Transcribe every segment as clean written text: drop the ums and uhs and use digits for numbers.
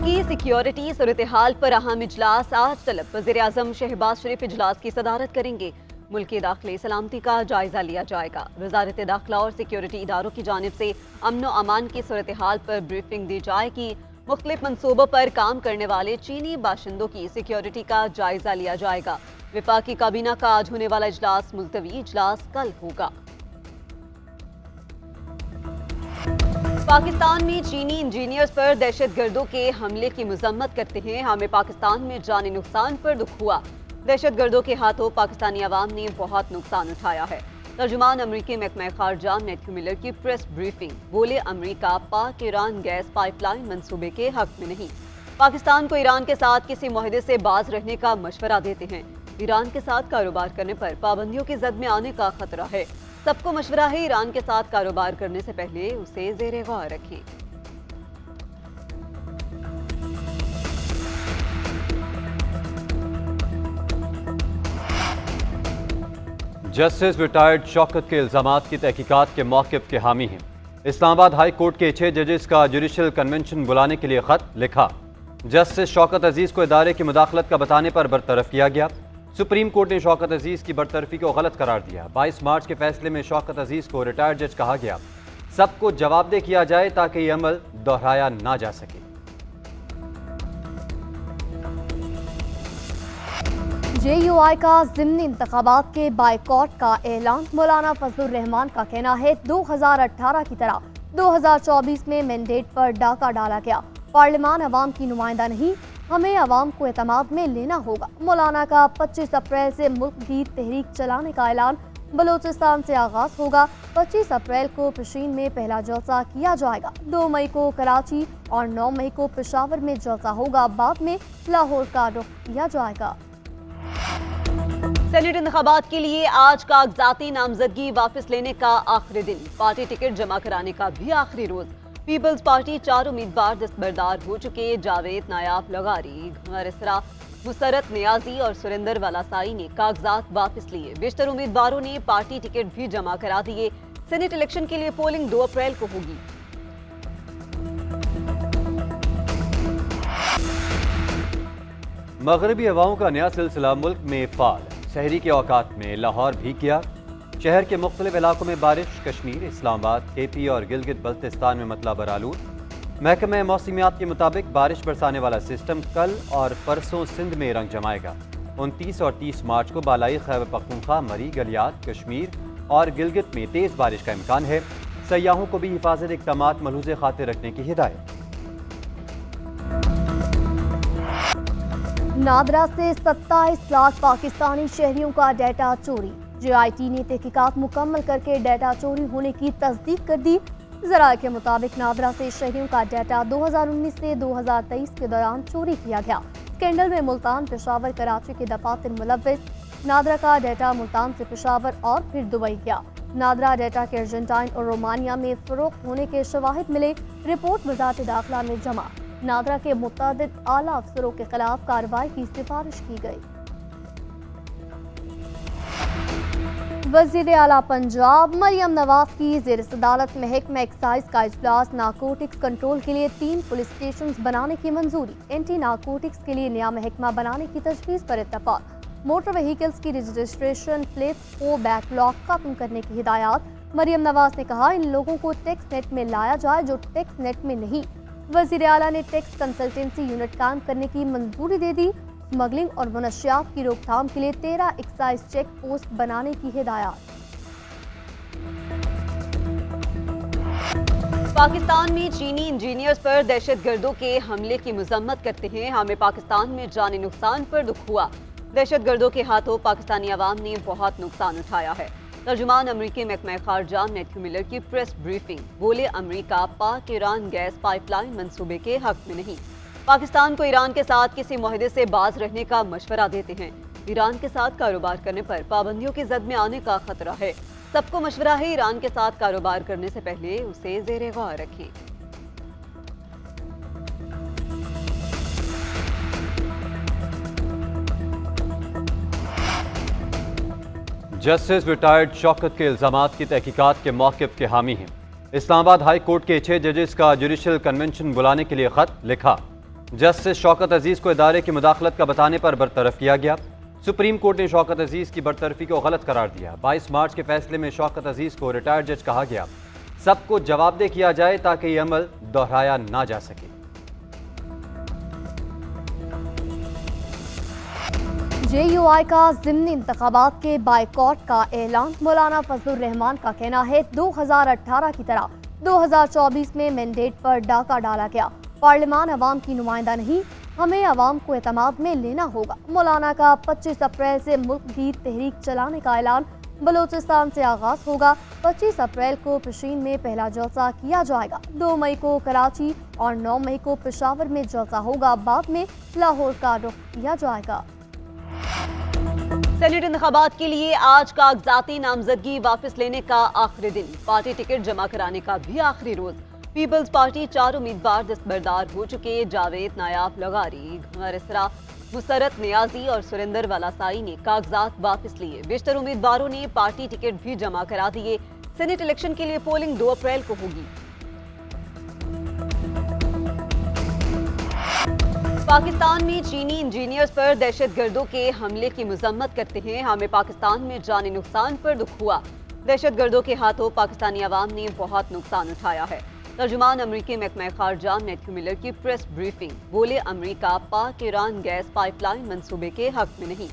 की सिक्योरिटी सूरत हाल पर अहम इजलास आज तलब। वज़ीर-ए-आज़म शहबाज शरीफ इजलास की सदारत करेंगे। मुल्की दाखिली सलामती का जायजा लिया जाएगा। वजारत दाखिला और सिक्योरिटी इदारों की जानिब से अमन व अमान की सूरत हाल पर ब्रीफिंग दी जाएगी। मुख्तलिफ मनसूबों पर काम करने वाले चीनी बाशिंदों की सिक्योरिटी का जायजा लिया जाएगा। विफाकी काबीना का आज होने वाला इजलास मुलतवी, इजलास कल होगा। पाकिस्तान में चीनी इंजीनियर्स पर दहशतगर्दों के हमले की मजम्मत करते हैं हमें पाकिस्तान में जानी नुकसान पर दुख हुआ। दहशतगर्दों के हाथों पाकिस्तानी अवाम ने बहुत नुकसान उठाया है। तर्जुमान अमरीकी महकमा खारजा मैथ्यू मिलर की प्रेस ब्रीफिंग, बोले अमरीका पाक ईरान गैस पाइपलाइन मंसूबे के हक में नहीं। पाकिस्तान को ईरान के साथ किसी मुआहदे से बाज रहने का मशवरा देते हैं। ईरान के साथ कारोबार करने पर पाबंदियों की जद में आने का खतरा है। सबको मशवरा है ईरान के साथ कारोबार करने से पहले उसे ज़ेरे गौर रखें। जस्टिस रिटायर्ड शौकत के इल्जामात की तहकीकात के मौक़िफ़ के हामी हैं। इस्लामाबाद हाई कोर्ट के 6 जजेस का जुडिशल कन्वेंशन बुलाने के लिए खत लिखा। जस्टिस शौकत अजीज को इदारे की मुदाखलत का बताने पर बरतरफ किया गया। सुप्रीम कोर्ट ने शौकत अजीज की बरतरफी को गलत करार दिया। 22 मार्च के फैसले में शौकत अजीज को रिटायर्ड जज कहा गया। सबको जवाबदेह किया जाए ताकि यह अमल दोहराया ना जा सके। JUI का ज़िमनी इंतखाबात के बाइकॉट का ऐलान। मौलाना फजलुर रहमान का कहना है 2018 की तरह 2024 में मैंडेट पर डाका डाला गया। पार्लियामान अवाम की नुमाइंदा नहीं, हमें अवाम को एतमाद में लेना होगा। मौलाना का 25 अप्रैल से मुल्क की तहरीक चलाने का ऐलान। बलूचिस्तान से आगाज होगा। 25 अप्रैल को पिशीन में पहला जलसा किया जाएगा। 2 मई को कराची और 9 मई को पेशावर में जलसा होगा। बाद में लाहौर का रुख किया जाएगा। सेनेट इंतखाबात के लिए आज कागजाती नामजदगी वापस लेने का आखिरी दिन। पार्टी टिकट जमा कराने का भी आखिरी रोज। पीपल्स पार्टी 4 उम्मीदवार दस्तबरदार हो चुके। जावेद नायाब लगारी, घमरसरा, मुसरत नियाजी और सुरेंद्र वालासाई ने कागजात वापस लिए। बेशतर उम्मीदवारों ने पार्टी टिकट भी जमा करा दिए। सेनेट इलेक्शन के लिए पोलिंग 2 अप्रैल को होगी। मगरबी हवाओं का नया सिलसिला मुल्क में फाल। शहरी के औकात में लाहौर भी किया। शहर के मुख्तलिफ इलाकों में बारिश। कश्मीर, इस्लामाबाद, KP और गिलगित बल्तिस्तान में मतला बरालूद। महकमा मौसमियात के मुताबिक बारिश बरसाने वाला सिस्टम कल और परसों सिंध में रंग जमाएगा। 29 और 30 मार्च को बालाई खैबर पख्तूनख्वा, मरी, गलियात, कश्मीर और गिलगित में तेज बारिश का इम्कान है। सयाहों को भी हिफाजत इक़दामात मलहूज़े खातिर रखने की हिदायत। नादरा से 27 लाख पाकिस्तानी शहरियों का डाटा चोरी। JIT ने तहकीकात मुकम्मल करके डाटा चोरी होने की तस्दीक कर दी। ज़राए के मुताबिक नादरा से शहरियों का डाटा 2019 से 2023 के दौरान चोरी किया गया। स्कैंडल में मुल्तान, पेशावर, कराची के दफातर मुलव्वस। नादरा का डाटा मुल्तान से पेशावर और फिर दुबई गया। नादरा डाटा के अर्जेंटाइन और रोमानिया में फरोख्त होने के शवाहिद मिले। रिपोर्ट वज़ारत दाखिला में जमा। नादरा के मुतअद्दिद आला अफसरों के खिलाफ कार्रवाई की सिफारिश की गई। वज़ीर आला पंजाब मरियम नवाज की ज़ेर सदारत महकमा एक्साइज का इजलास। नारकोटिक्स कंट्रोल के लिए 3 पुलिस स्टेशन बनाने की मंजूरी। एंटी नारकोटिक्स के लिए नया महकमा बनाने की तजवीज़ पर इत्तफाक। मोटर व्हीकल्स की रजिस्ट्रेशन प्लेट्स को बैकलॉग खत्म करने की हिदायत। मरियम नवाज ने कहा इन लोगों को टैक्स नेट में लाया जाए जो टैक्स नेट में नहीं। वज़ीर आला ने टैक्स कंसल्टेंसी यूनिट काम करने की मंजूरी दे दी। स्मगलिंग और मुनशियात की रोकथाम के लिए 13 एक्साइज चेक पोस्ट बनाने की हिदायत। पाकिस्तान में चीनी इंजीनियर्स पर दहशतगर्दों के हमले की मजम्मत करते हैं हमें पाकिस्तान में जानी नुकसान पर दुख हुआ। दहशतगर्दों के हाथों पाकिस्तानी अवाम ने बहुत नुकसान उठाया है। तर्जुमान अमरीकी महकमा खारजा मैथ्यू मिलर की प्रेस ब्रीफिंग, बोले अमरीका पाक ईरान गैस पाइपलाइन मंसूबे के हक में नहीं। पाकिस्तान को ईरान के साथ किसी मुआहदे से बाज रहने का मशवरा देते हैं। ईरान के साथ कारोबार करने पर पाबंदियों की जद में आने का खतरा है। सबको मशवरा है ईरान के साथ कारोबार करने से पहले उसे ज़ेरे गौर रखें। जस्टिस रिटायर्ड शौकत के इल्जामात की तहकीकात के मौक़िफ़ के हामी हैं। इस्लामाबाद हाई कोर्ट के 6 जजेस का जुडिशल कन्वेंशन बुलाने के लिए खत लिखा। जस्टिस शौकत अजीज को इदारे की मुदाखलत का बताने पर बरतरफ किया गया। सुप्रीम कोर्ट ने शौकत अजीज की बरतरफी को गलत करार दिया। 22 मार्च के फैसले में शौकत अजीज को रिटायर्ड जज कहा गया। सबको जवाबदेह किया जाए ताकि ये अमल दोहराया ना जा सके। JUI का ज़िमनी इंतखाबात के बाइकॉट का ऐलान। मौलाना फजलुर रहमान का कहना है 2018 की तरह 2024 में मैंडेट पर डाका डाला गया। पार्लियामान अवाम की नुमाइंदा नहीं, हमें अवाम को एतमाद में लेना होगा। मौलाना का 25 अप्रैल से मुल्क की तहरीक चलाने का ऐलान। बलूचिस्तान से आगाज होगा। 25 अप्रैल को पेशीन में पहला जलसा किया जाएगा। 2 मई को कराची और 9 मई को पेशावर में जलसा होगा। बाद में लाहौर का रुख किया जाएगा। सेनेट इंतखाबात के लिए आज कागजाती नामजदगी वापस लेने का आखिरी दिन। पार्टी टिकट जमा कराने का भी आखिरी रोज। पीपल्स पार्टी 4 उम्मीदवार दस्तबरदार हो चुके। जावेद नायाब लगारी, घमर इसरा, मुसरत नियाजी और सुरेंद्र वालासाई ने कागजात वापस लिए। बेशतर उम्मीदवारों ने पार्टी टिकट भी जमा करा दिए। सेनेट इलेक्शन के लिए पोलिंग 2 अप्रैल को होगी। पाकिस्तान में चीनी इंजीनियर्स पर दहशतगर्दों के हमले की मजम्मत करते हैं हमें पाकिस्तान में जानी नुकसान पर दुख हुआ। दहशतगर्दों के हाथों पाकिस्तानी अवाम ने बहुत नुकसान उठाया है। तर्जुमान अमरीकी महकमा खारजा मैथ्यू मिलर की प्रेस ब्रीफिंग। बोले, अमरीका पाक ईरान गैस पाइपलाइन मंसूबे के हक में नहीं।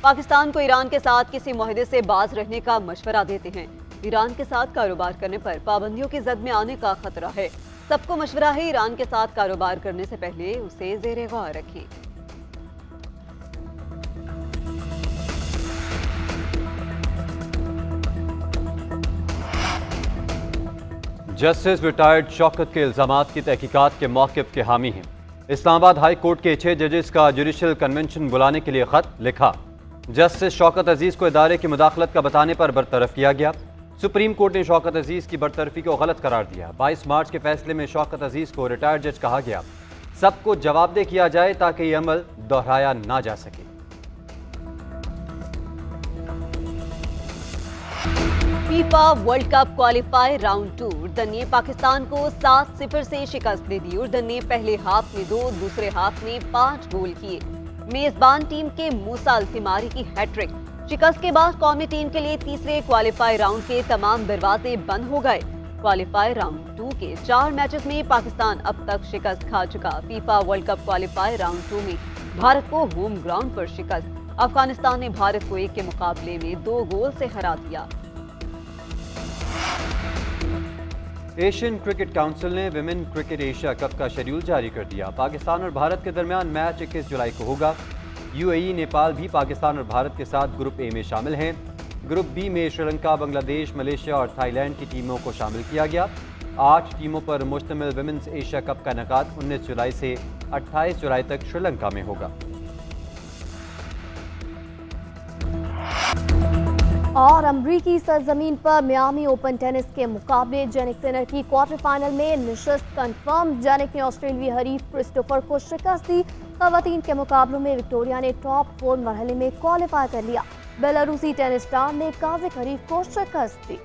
पाकिस्तान को ईरान के साथ किसी मुआहदे से बाज रहने का मशवरा देते हैं। ईरान के साथ कारोबार करने पर पाबंदियों की जद में आने का खतरा है। सबको मशवरा है, ईरान के साथ कारोबार करने से पहले उसे ज़ेरे गौर रखें। जस्टिस रिटायर्ड शौकत के इल्जामात की तहकीकात के मौक़िफ़ के हामी हैं। इस्लामाबाद हाई कोर्ट के 6 जजेस का जुडिशल कन्वेंशन बुलाने के लिए खत लिखा। जस्टिस शौकत अजीज को इदारे की मुदाखलत का बताने पर बरतरफ किया गया। सुप्रीम कोर्ट ने शौकत अजीज की बरतरफी को गलत करार दिया। 22 मार्च के फैसले में शौकत अजीज को रिटायर्ड जज कहा गया। सबको जवाबदेह किया जाए ताकि ये अमल दोहराया ना जा सके। FIFA world cup qualify round 2। उर्दन ने पाकिस्तान को 7-0 से शिकस्त दे दी। उर्दन ने पहले हाफ में 2, दूसरे हाफ में 5 गोल किए। मेजबान टीम के मूसा अल्तिमारी की हैट्रिक। शिकस्त के बाद कौमी टीम के लिए तीसरे क्वालिफाई राउंड के तमाम दरवाजे बंद हो गए। क्वालिफाई राउंड 2 के 4 मैचेस में पाकिस्तान अब तक शिकस्त खा चुका। FIFA world cup qualify round 2 में भारत को होम ग्राउंड पर शिकस्त। अफगानिस्तान ने भारत को 1 के मुकाबले में 2 गोल से हरा दिया। एशियन क्रिकेट काउंसिल ने विमेन क्रिकेट एशिया कप का शेड्यूल जारी कर दिया। पाकिस्तान और भारत के दरमियान मैच 21 जुलाई को होगा। UAE, नेपाल भी पाकिस्तान और भारत के साथ ग्रुप ए में शामिल हैं। ग्रुप बी में श्रीलंका, बांग्लादेश, मलेशिया और थाईलैंड की टीमों को शामिल किया गया। 8 टीमों पर मुश्तमिल विमेंस एशिया कप का इनेकाद 19 जुलाई से 28 जुलाई तक श्रीलंका में होगा। और अमरीकी सरजमीन पर मियामी ओपन टेनिस के मुकाबले जेनिक सिनर की क्वार्टर फाइनल में निशस्त कंफर्म। जेनिक ने ऑस्ट्रेलियाई हरीफ क्रिस्टोफर को शिकस्त दी। खवातीन के मुकाबलों में विक्टोरिया ने टॉप 4 मरहले में क्वालिफाई कर लिया। बेलारूसी टेनिस स्टार ने काज़िक हरीफ को शिकस्त दी।